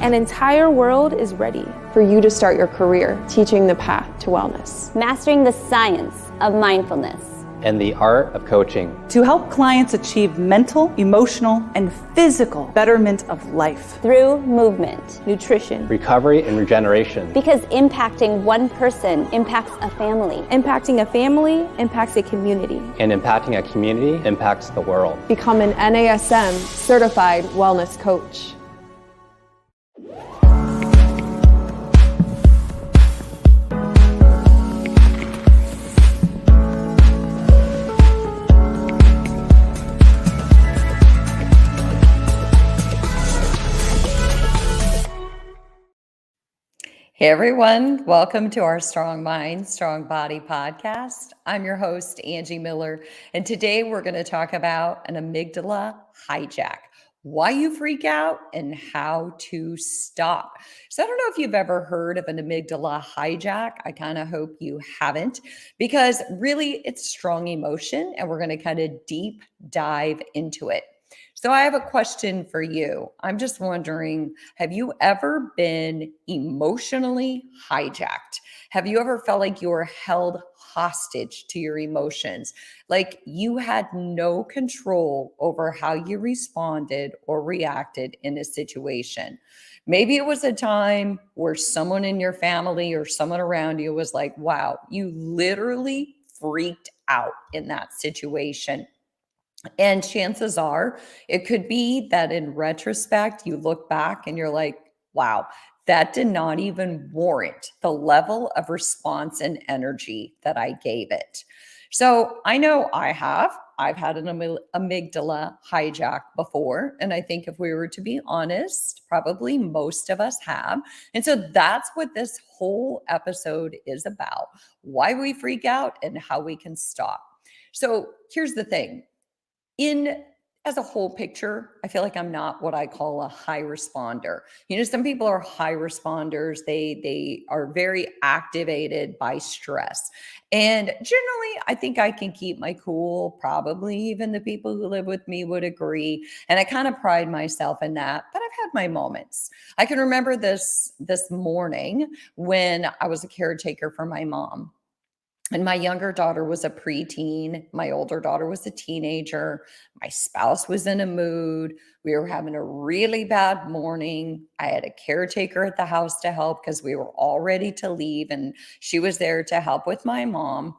An entire world is ready for you to start your career teaching the path to wellness. Mastering the science of mindfulness. And the art of coaching. To help clients achieve mental, emotional, and physical betterment of life. Through movement, nutrition, recovery, and regeneration. Because impacting one person impacts a family. Impacting a family impacts a community. And impacting a community impacts the world. Become an NASM certified wellness coach. Hey everyone, welcome to our Strong Mind, Strong Body podcast. I'm your host, Angie Miller, and today we're going to talk about an amygdala hijack, why you freak out and how to stop. So I don't know if you've ever heard of an amygdala hijack. I kind of hope you haven't, because really it's strong emotion and we're going to kind of deep dive into it. So I have a question for you. I'm just wondering, have you ever been emotionally hijacked? Have you ever felt like you were held hostage to your emotions? Like you had no control over how you responded or reacted in a situation? Maybe it was a time where someone in your family or someone around you was like, wow, you literally freaked out in that situation. And chances are it could be that in retrospect, you look back and you're like, wow, that did not even warrant the level of response and energy that I gave it. So I know I've had an amygdala hijack before. And I think if we were to be honest, probably most of us have. And so that's what this whole episode is about, why we freak out and how we can stop. So here's the thing. As a whole picture, I feel like I'm not what I call a high responder. You know, some people are high responders. They are very activated by stress. And generally, I think I can keep my cool. Probably even the people who live with me would agree. And I kind of pride myself in that, but I've had my moments. I can remember this morning when I was a caretaker for my mom. And my younger daughter was a preteen. My older daughter was a teenager. My spouse was in a mood. We were having a really bad morning. I had a caretaker at the house to help because we were all ready to leave. And she was there to help with my mom.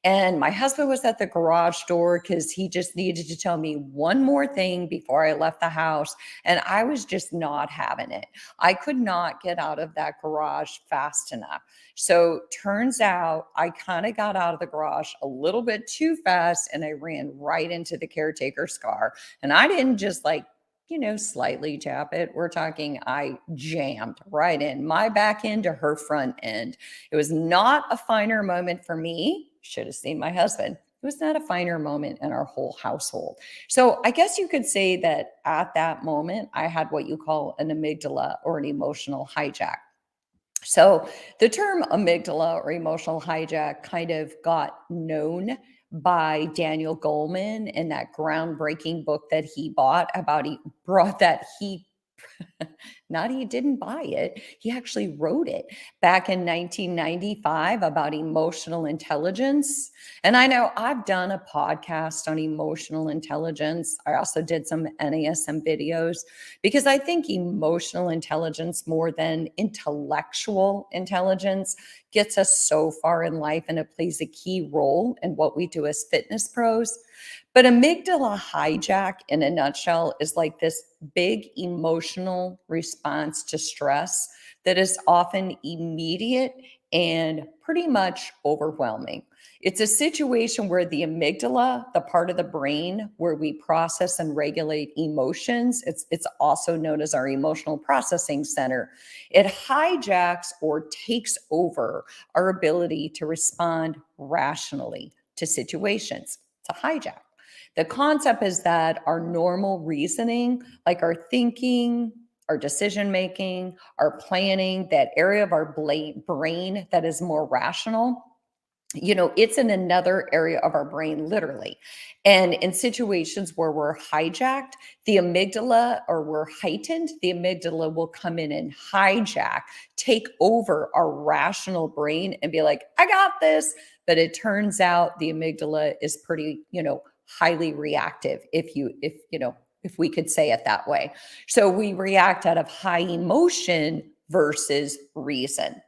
And my husband was at the garage door because he just needed to tell me one more thing before I left the house. And I was just not having it. I could not get out of that garage fast enough. So turns out I kind of got out of the garage a little bit too fast and I ran right into the caretaker's car. And I didn't just slightly tap it. We're talking, I jammed right in my back end to her front end. It was not a finer moment for me. Should have seen my husband. It was not a finer moment in our whole household. So I guess you could say that at that moment, I had what you call an amygdala or an emotional hijack. So the term amygdala or emotional hijack kind of got known by Daniel Goleman in that groundbreaking book that he he didn't buy it. He actually wrote it back in 1995 about emotional intelligence. And I know I've done a podcast on emotional intelligence. I also did some NASM videos because I think emotional intelligence more than intellectual intelligence gets us so far in life, and it plays a key role in what we do as fitness pros. But amygdala hijack in a nutshell is like this big emotional response to stress that is often immediate and pretty much overwhelming. It's a situation where the amygdala, the part of the brain where we process and regulate emotions, it's also known as our emotional processing center. It hijacks or takes over our ability to respond rationally to situations. It's a hijack. The concept is that our normal reasoning, like our thinking, our decision-making, our planning, that area of our brain that is more rational, It's in another area of our brain, literally. And in situations where we're hijacked, the amygdala, or we're heightened, the amygdala will come in and hijack, take over our rational brain and be like, I got this. But it turns out the amygdala is pretty, highly reactive, if we could say it that way. So we react out of high emotion versus reason.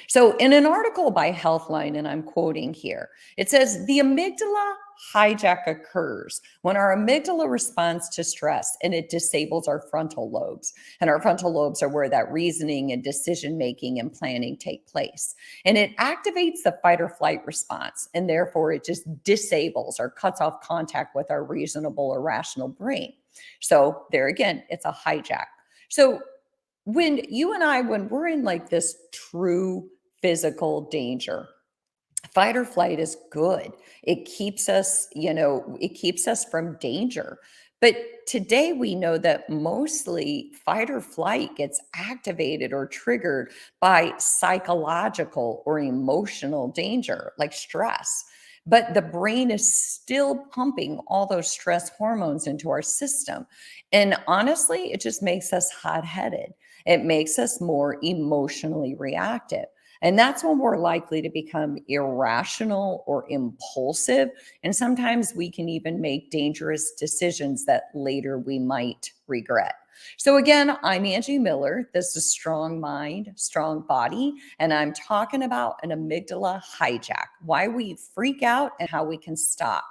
So, in an article by Healthline, and I'm quoting here, it says the amygdala hijack occurs when our amygdala responds to stress and it disables our frontal lobes. And our frontal lobes are where that reasoning and decision making and planning take place. And it activates the fight or flight response. And therefore, it just disables or cuts off contact with our reasonable or rational brain. So, there again, it's a hijack. So, when we're in like this true physical danger, fight or flight is good. It keeps us, from danger. But today we know that mostly fight or flight gets activated or triggered by psychological or emotional danger, like stress. But the brain is still pumping all those stress hormones into our system. And honestly, it just makes us hot-headed. It makes us more emotionally reactive. And that's when we're likely to become irrational or impulsive. And sometimes we can even make dangerous decisions that later we might regret. So again, I'm Angie Miller. This is Strong Mind, Strong Body, and I'm talking about an amygdala hijack, why we freak out and how we can stop.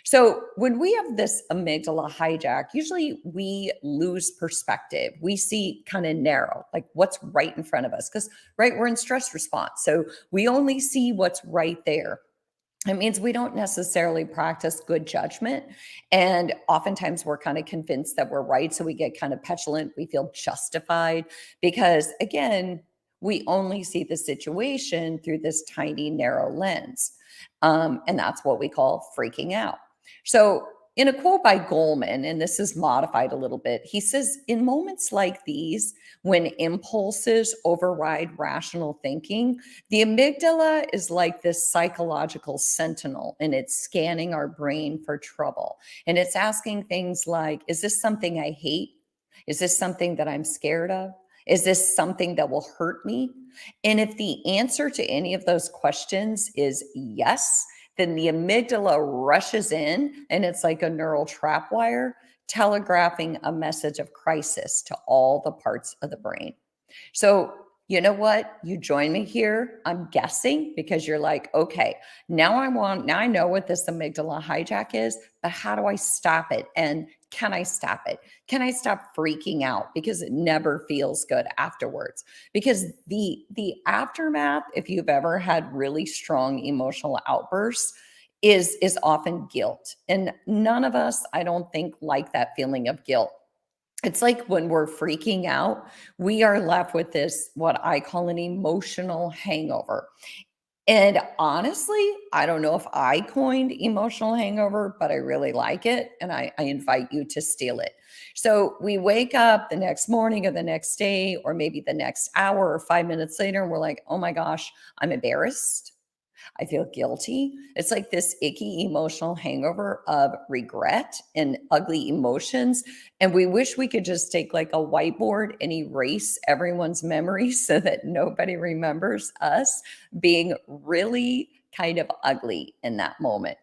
So when we have this amygdala hijack, usually we lose perspective. We see kind of narrow, like what's right in front of us, because we're in stress response. So we only see what's right there. It means we don't necessarily practice good judgment. And oftentimes we're kind of convinced that we're right. So we get kind of petulant. We feel justified because, again, we only see the situation through this tiny, narrow lens. And that's what we call freaking out. So, in a quote by Goleman, and this is modified a little bit, he says, in moments like these, when impulses override rational thinking, the amygdala is like this psychological sentinel, and it's scanning our brain for trouble. And it's asking things like, is this something I hate? Is this something that I'm scared of? Is this something that will hurt me? And if the answer to any of those questions is yes, then the amygdala rushes in, and it's like a neural trap wire telegraphing a message of crisis to all the parts of the brain. So, you know what? You join me here. I'm guessing because you're like, okay, now I know what this amygdala hijack is, but how do I stop it? And can I stop it? Can I stop freaking out? Because it never feels good afterwards. Because the aftermath, if you've ever had really strong emotional outbursts, is often guilt. And none of us, I don't think, like that feeling of guilt. It's like when we're freaking out, we are left with this, what I call an emotional hangover. And honestly, I don't know if I coined emotional hangover, but I really like it. And I invite you to steal it. So we wake up the next morning or the next day, or maybe the next hour or 5 minutes later, and we're like, oh my gosh, I'm embarrassed. I feel guilty. It's like this icky emotional hangover of regret and ugly emotions. And we wish we could just take like a whiteboard and erase everyone's memories so that nobody remembers us being really kind of ugly in that moment.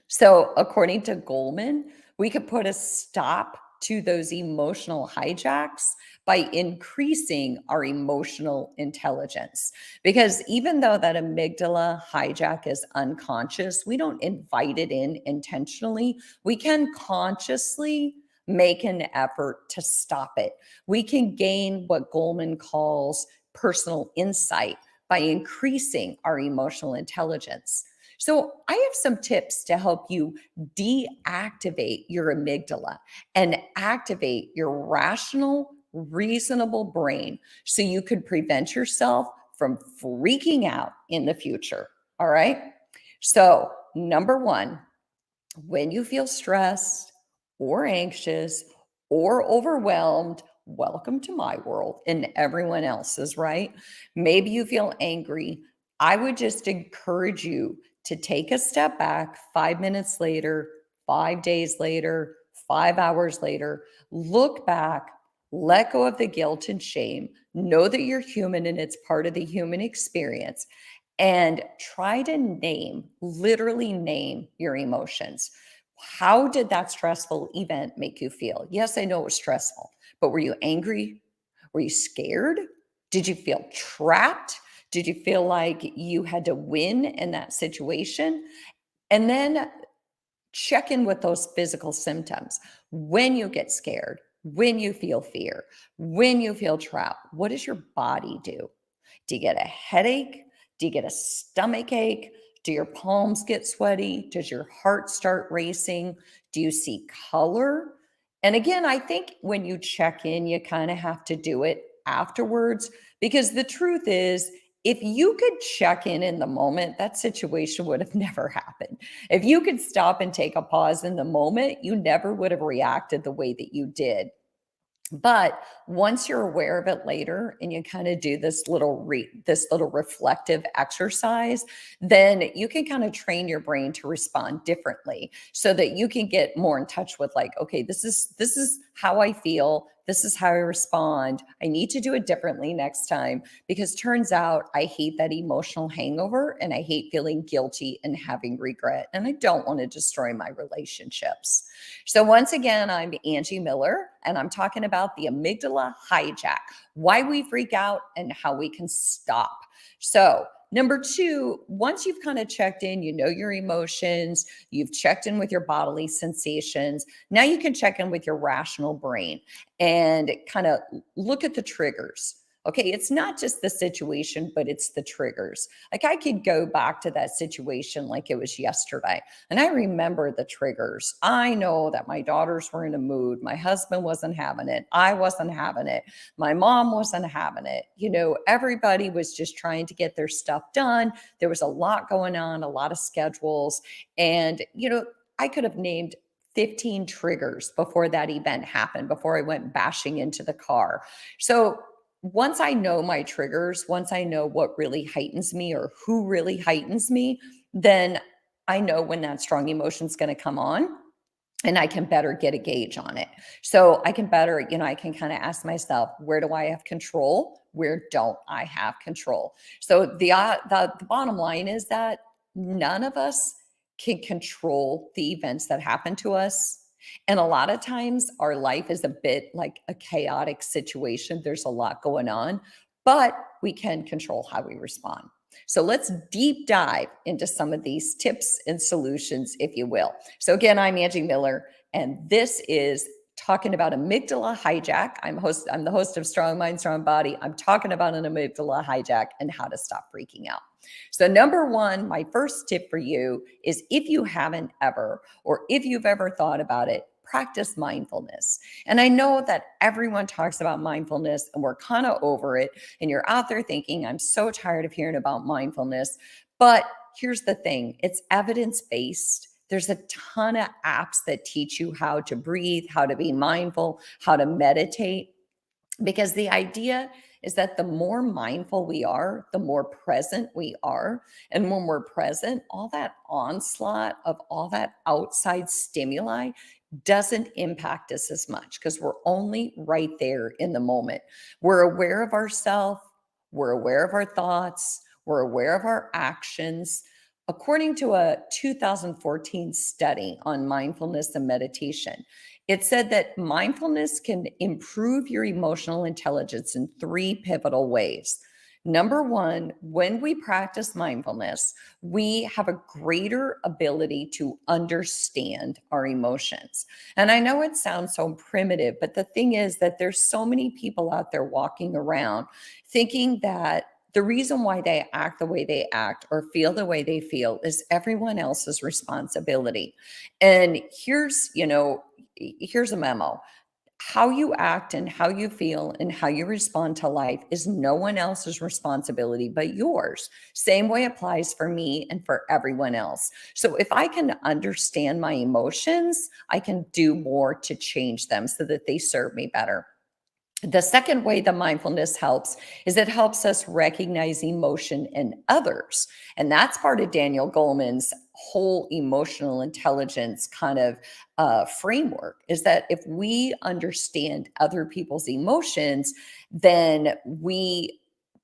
So, according to Goleman, we could put a stop to those emotional hijacks by increasing our emotional intelligence. Because even though that amygdala hijack is unconscious, we don't invite it in intentionally. We can consciously make an effort to stop it. We can gain what Goleman calls personal insight by increasing our emotional intelligence. So, I have some tips to help you deactivate your amygdala and activate your rational, reasonable brain so you could prevent yourself from freaking out in the future. All right. So, number one, when you feel stressed or anxious or overwhelmed, welcome to my world and everyone else's, right? Maybe you feel angry. I would just encourage you to take a step back 5 minutes later, 5 days later, 5 hours later, look back, let go of the guilt and shame, know that you're human and it's part of the human experience, and try to literally name your emotions. How did that stressful event make you feel? Yes, I know it was stressful, but were you angry? Were you scared? Did you feel trapped? Did you feel like you had to win in that situation? And then check in with those physical symptoms. When you get scared, when you feel fear, when you feel trapped, what does your body do? Do you get a headache? Do you get a stomach ache? Do your palms get sweaty? Does your heart start racing? Do you see color? And again, I think when you check in, you kind of have to do it afterwards, because the truth is, if you could check in the moment, that situation would have never happened. If you could stop and take a pause in the moment, you never would have reacted the way that you did. But once you're aware of it later and you kind of do this little reflective exercise, then you can kind of train your brain to respond differently so that you can get more in touch with, like, okay, this is how I feel. This is how I respond. I need to do it differently next time, because turns out I hate that emotional hangover and I hate feeling guilty and having regret. And I don't want to destroy my relationships. So once again, I'm Angie Miller, and I'm talking about the amygdala hijack, why we freak out and how we can stop. So number two, once you've kind of checked in, you know your emotions, you've checked in with your bodily sensations, now you can check in with your rational brain and kind of look at the triggers. Okay, it's not just the situation, but it's the triggers. Like, I could go back to that situation like it was yesterday, and I remember the triggers. I know that my daughters were in a mood. My husband wasn't having it. I wasn't having it. My mom wasn't having it. You know, everybody was just trying to get their stuff done. There was a lot going on, a lot of schedules. And, you know, I could have named 15 triggers before that event happened, before I went bashing into the car. So once I know my triggers, once I know what really heightens me or who really heightens me, then I know when that strong emotion is going to come on, and I can better get a gauge on it. So I can better, I can kind of ask myself, where do I have control? Where don't I have control? So the bottom line is that none of us can control the events that happen to us. And a lot of times our life is a bit like a chaotic situation. There's a lot going on, but we can control how we respond. So let's deep dive into some of these tips and solutions, if you will. So again, I'm Angie Miller, and this is talking about amygdala hijack. I'm the host of Strong Mind, Strong Body. I'm talking about an amygdala hijack and how to stop freaking out. So number one, my first tip for you is, if you haven't ever, or if you've ever thought about it, practice mindfulness. And I know that everyone talks about mindfulness and we're kind of over it. And you're out there thinking, I'm so tired of hearing about mindfulness. But here's the thing, it's evidence-based. There's a ton of apps that teach you how to breathe, how to be mindful, how to meditate. Because the idea is that the more mindful we are, the more present we are. And when we're present, all that onslaught of all that outside stimuli doesn't impact us as much, because we're only right there in the moment. We're aware of ourselves, we're aware of our thoughts, we're aware of our actions. According to a 2014 study on mindfulness and meditation, it said that mindfulness can improve your emotional intelligence in 3 pivotal ways. Number one, when we practice mindfulness, we have a greater ability to understand our emotions. And I know it sounds so primitive, but the thing is that there's so many people out there walking around thinking that the reason why they act the way they act or feel the way they feel is everyone else's responsibility. And here's a memo. How you act and how you feel and how you respond to life is no one else's responsibility but yours. Same way applies for me and for everyone else. So if I can understand my emotions, I can do more to change them so that they serve me better. The second way that mindfulness helps is it helps us recognize emotion in others. And that's part of Daniel Goleman's whole emotional intelligence kind of framework, is that if we understand other people's emotions, then we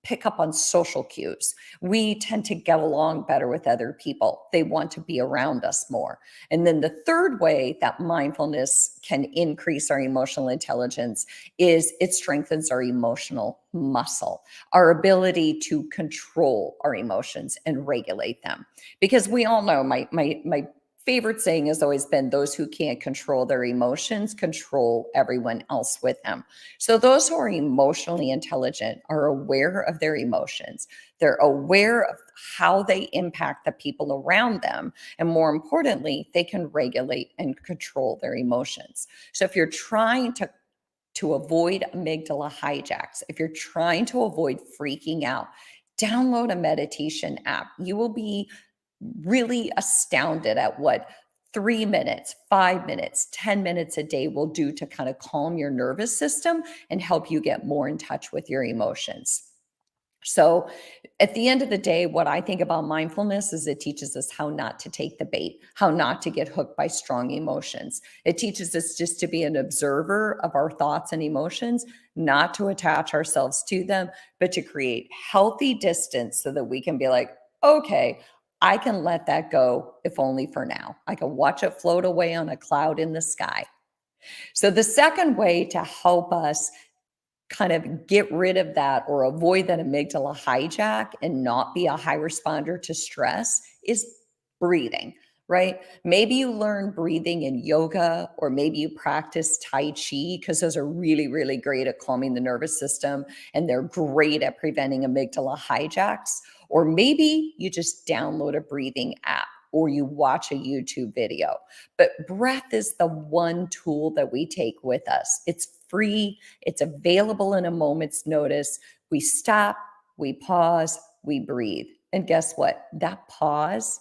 pick up on social cues. We tend to get along better with other people. They want to be around us more. And then the third way that mindfulness can increase our emotional intelligence is it strengthens our emotional muscle, our ability to control our emotions and regulate them. Because we all know my favorite saying has always been, those who can't control their emotions control everyone else with them. So those who are emotionally intelligent are aware of their emotions. They're aware of how they impact the people around them. And more importantly, they can regulate and control their emotions. So if you're trying to avoid amygdala hijacks, if you're trying to avoid freaking out, download a meditation app. You will be really astounded at what 3 minutes, 5 minutes, 10 minutes a day will do to kind of calm your nervous system and help you get more in touch with your emotions. So at the end of the day, what I think about mindfulness is it teaches us how not to take the bait, how not to get hooked by strong emotions. It teaches us just to be an observer of our thoughts and emotions, not to attach ourselves to them, but to create healthy distance so that we can be like, okay, I can let that go, if only for now. I can watch it float away on a cloud in the sky. So the second way to help us kind of get rid of that or avoid that amygdala hijack and not be a high responder to stress is breathing, right? Maybe you learn breathing in yoga, or maybe you practice Tai Chi, because those are really, really great at calming the nervous system and they're great at preventing amygdala hijacks. Or maybe you just download a breathing app or you watch a YouTube video. But breath is the one tool that we take with us. It's free, it's available in a moment's notice. We stop, we pause, we breathe. And guess what? That pause,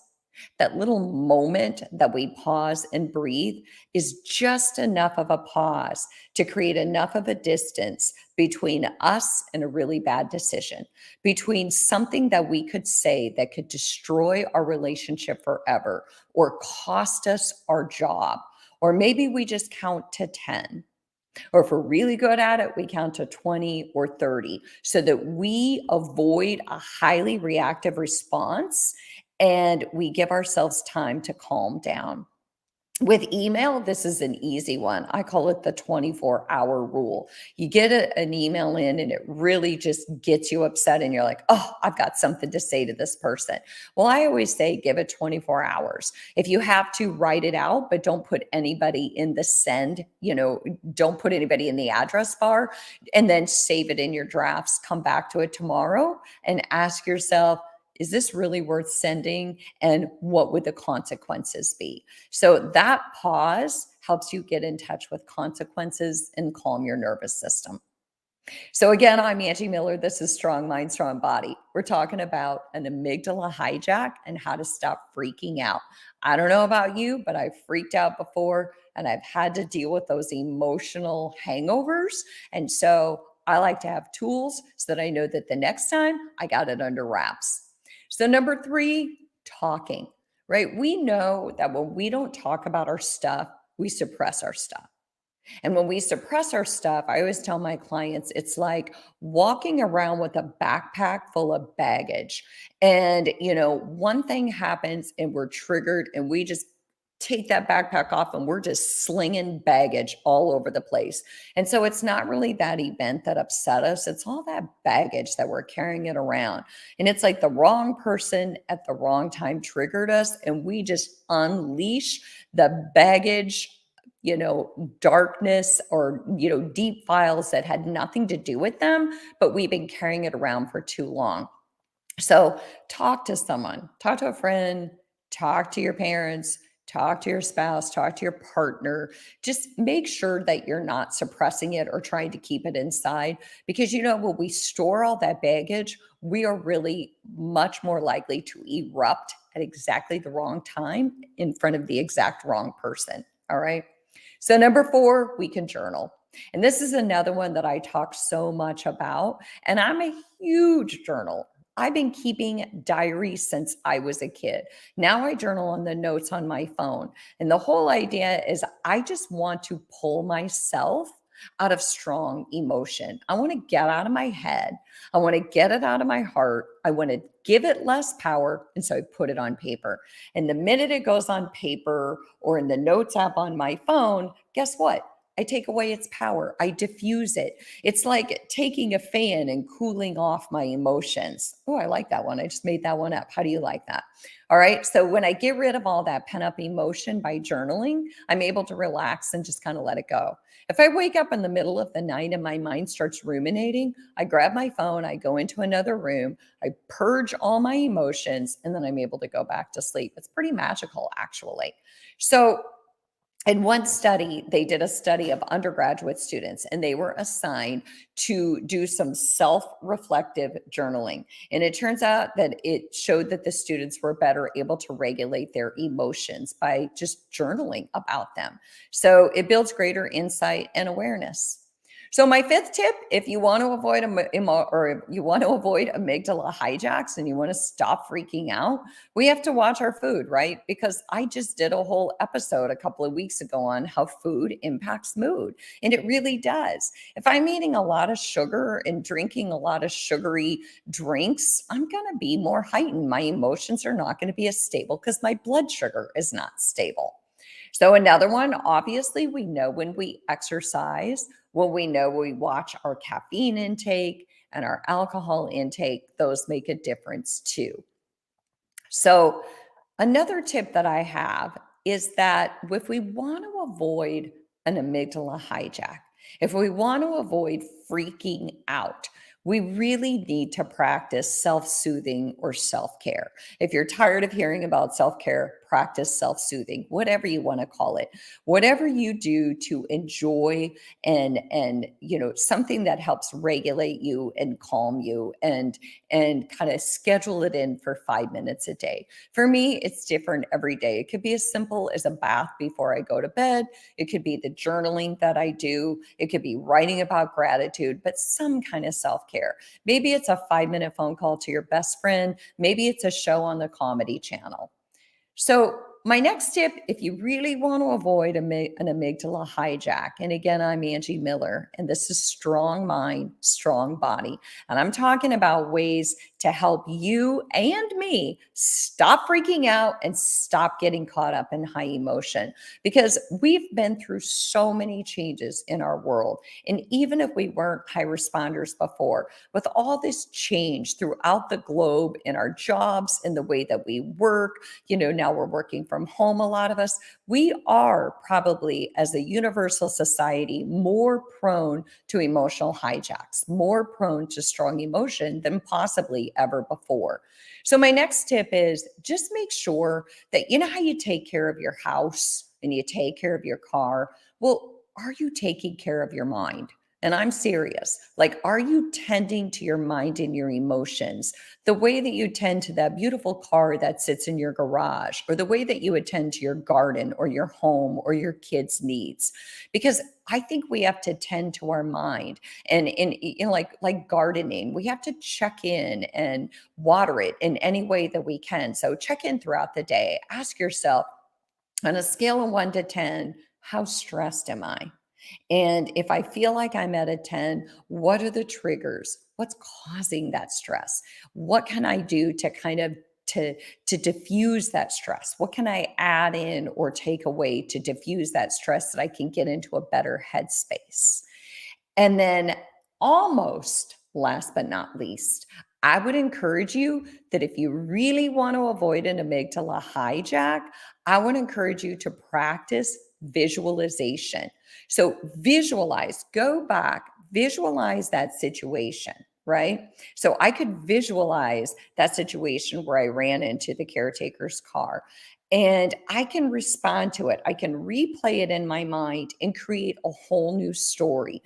that little moment that we pause and breathe, is just enough of a pause to create enough of a distance between us and a really bad decision, between something that we could say that could destroy our relationship forever or cost us our job. Or maybe we just count to 10. Or if we're really good at it, we count to 20 or 30 so that we avoid a highly reactive response and we give ourselves time to calm down. With email, this is an easy one. I call it the 24-hour rule. You get an email in and it really just gets you upset and you're like, oh, I've got something to say to this person. Well, I always say give it 24 hours. If you have to, write it out, but don't put anybody in the send, don't put anybody in the address bar, and then save it in your drafts. Come back to it tomorrow and ask yourself, is this really worth sending? And what would the consequences be? So that pause helps you get in touch with consequences and calm your nervous system. So again, I'm Angie Miller. This is Strong Mind, Strong Body. We're talking about an amygdala hijack and how to stop freaking out. I don't know about you, but I've freaked out before and I've had to deal with those emotional hangovers. And so I like to have tools so that I know that the next time I got it under wraps. So number 3, talking, right? We know that when we don't talk about our stuff, we suppress our stuff. And when we suppress our stuff, I always tell my clients, it's like walking around with a backpack full of baggage. And, one thing happens and we're triggered and we just take that backpack off and we're just slinging baggage all over the place. And so it's not really that event that upset us. It's all that baggage that we're carrying it around. And it's like the wrong person at the wrong time triggered us and we just unleash the baggage, darkness or, deep files that had nothing to do with them, but we've been carrying it around for too long. So talk to someone, talk to a friend, talk to your parents, talk to your spouse, talk to your partner. Just make sure that you're not suppressing it or trying to keep it inside. Because, when we store all that baggage, we are really much more likely to erupt at exactly the wrong time in front of the exact wrong person. All right. So number 4, we can journal. And this is another one that I talk so much about. And I'm a huge journal. I've been keeping diaries since I was a kid. Now I journal on the notes on my phone. And the whole idea is I just want to pull myself out of strong emotion. I want to get out of my head. I want to get it out of my heart. I want to give it less power. And so I put it on paper. And the minute it goes on paper or in the notes app on my phone, guess what? I take away its power. I diffuse it. It's like taking a fan and cooling off my emotions. Oh, I like that one. I just made that one up. How do you like that? All right. So when I get rid of all that pent up emotion by journaling, I'm able to relax and just kind of let it go. If I wake up in the middle of the night and my mind starts ruminating, I grab my phone, I go into another room, I purge all my emotions, and then I'm able to go back to sleep. It's pretty magical, actually. So in one study, they did a study of undergraduate students and they were assigned to do some self-reflective journaling. And it turns out that it showed that the students were better able to regulate their emotions by just journaling about them. So it builds greater insight and awareness. So my fifth tip, if you want to avoid amygdala hijacks and you want to stop freaking out, we have to watch our food, right? Because I just did a whole episode a couple of weeks ago on how food impacts mood, and it really does. If I'm eating a lot of sugar and drinking a lot of sugary drinks, I'm going to be more heightened. My emotions are not going to be as stable because my blood sugar is not stable. So another one, obviously, we know when we exercise, when we watch our caffeine intake and our alcohol intake, those make a difference too. So another tip that I have is that if we want to avoid an amygdala hijack, if we want to avoid freaking out, we really need to practice self-soothing or self-care. If you're tired of hearing about self-care, practice self-soothing, whatever you want to call it. Whatever you do to enjoy and something that helps regulate you and calm you and kind of schedule it in for 5 minutes a day. For me, it's different every day. It could be as simple as a bath before I go to bed. It could be the journaling that I do. It could be writing about gratitude, but some kind of self-care. Maybe it's a 5-minute phone call to your best friend. Maybe it's a show on the Comedy Channel. So my next tip, if you really want to avoid an amygdala hijack, and again, I'm Angie Miller, and this is Strong Mind, Strong Body. And I'm talking about ways to help you and me stop freaking out and stop getting caught up in high emotion, because we've been through so many changes in our world. And even if we weren't high responders before, with all this change throughout the globe in our jobs, in the way that we work, now we're working from home, a lot of us, we are probably, as a universal society, more prone to emotional hijacks, more prone to strong emotion than possibly ever before. So my next tip is just make sure that how you take care of your house and you take care of your car. Well, are you taking care of your mind? And I'm serious. Like, are you tending to your mind and your emotions the way that you tend to that beautiful car that sits in your garage, or the way that you attend to your garden or your home or your kids' needs? Because I think we have to tend to our mind, and like gardening, we have to check in and water it in any way that we can. So check in throughout the day. Ask yourself, on a scale of 1 to 10, how stressed am I? And if I feel like I'm at a 10, what are the triggers? What's causing that stress? What can I do to kind of to diffuse that stress? What can I add in or take away to diffuse that stress that I can get into a better headspace? And then, almost last but not least, I would encourage you that if you really want to avoid an amygdala hijack, I would encourage you to practice visualization. So visualize, go back, visualize that situation, right? So I could visualize that situation where I ran into the caretaker's car, and I can respond to it. I can replay it in my mind and create a whole new story.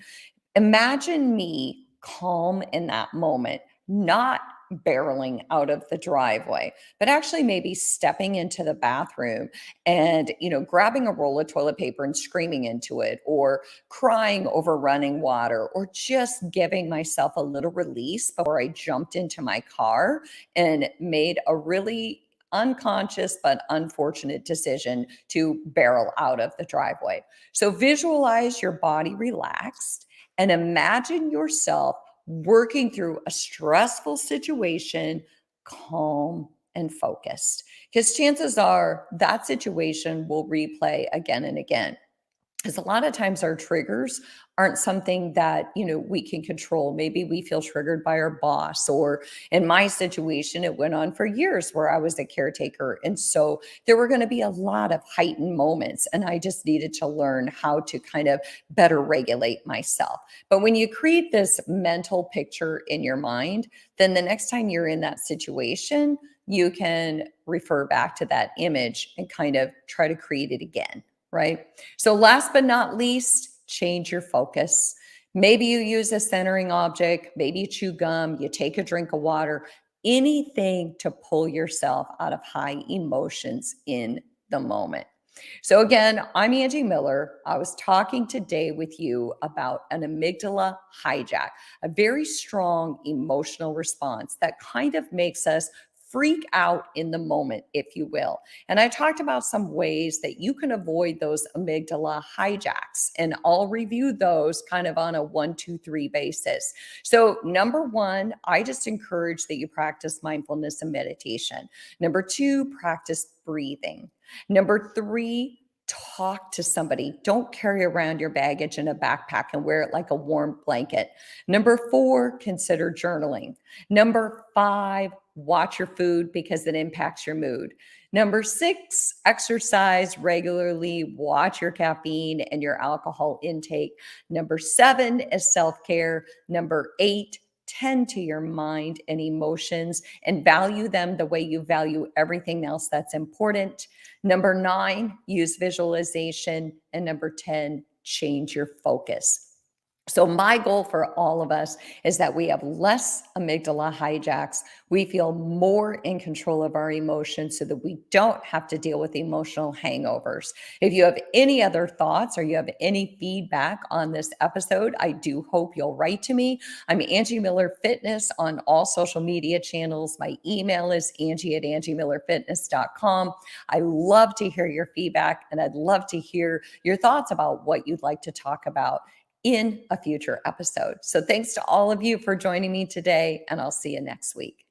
Imagine me calm in that moment, not barreling out of the driveway, but actually maybe stepping into the bathroom and, grabbing a roll of toilet paper and screaming into it, or crying over running water, or just giving myself a little release before I jumped into my car and made a really unconscious but unfortunate decision to barrel out of the driveway. So visualize your body relaxed and imagine yourself working through a stressful situation, calm and focused, because chances are that situation will replay again and again. Because a lot of times our triggers aren't something that we can control. Maybe we feel triggered by our boss, or in my situation it went on for years where I was a caretaker, and so there were going to be a lot of heightened moments, and I just needed to learn how to kind of better regulate myself. But when you create this mental picture in your mind, then the next time you're in that situation, you can refer back to that image and kind of try to create it again. Right? So last but not least, change your focus. Maybe you use a centering object, maybe you chew gum, you take a drink of water, anything to pull yourself out of high emotions in the moment. So again, I'm Angie Miller. I was talking today with you about an amygdala hijack, a very strong emotional response that kind of makes us freak out in the moment, if you will. And I talked about some ways that you can avoid those amygdala hijacks, and I'll review those kind of on a 1, 2, 3 basis. So number 1, I just encourage that you practice mindfulness and meditation. Number 2, practice breathing. Number 3, talk to somebody. Don't carry around your baggage in a backpack and wear it like a warm blanket. Number 4, consider journaling. Number 5, watch your food because it impacts your mood. Number 6, exercise regularly, watch your caffeine and your alcohol intake. Number 7 is self-care. Number 8, tend to your mind and emotions and value them the way you value everything else that's important. Number 9, use visualization. And number 10, change your focus. So my goal for all of us is that we have less amygdala hijacks. We feel more in control of our emotions so that we don't have to deal with emotional hangovers. If you have any other thoughts or you have any feedback on this episode, I do hope you'll write to me. I'm Angie Miller Fitness on all social media channels. My email is angie@angiemillerfitness.com. I love to hear your feedback, and I'd love to hear your thoughts about what you'd like to talk about in a future episode. So thanks to all of you for joining me today, and I'll see you next week.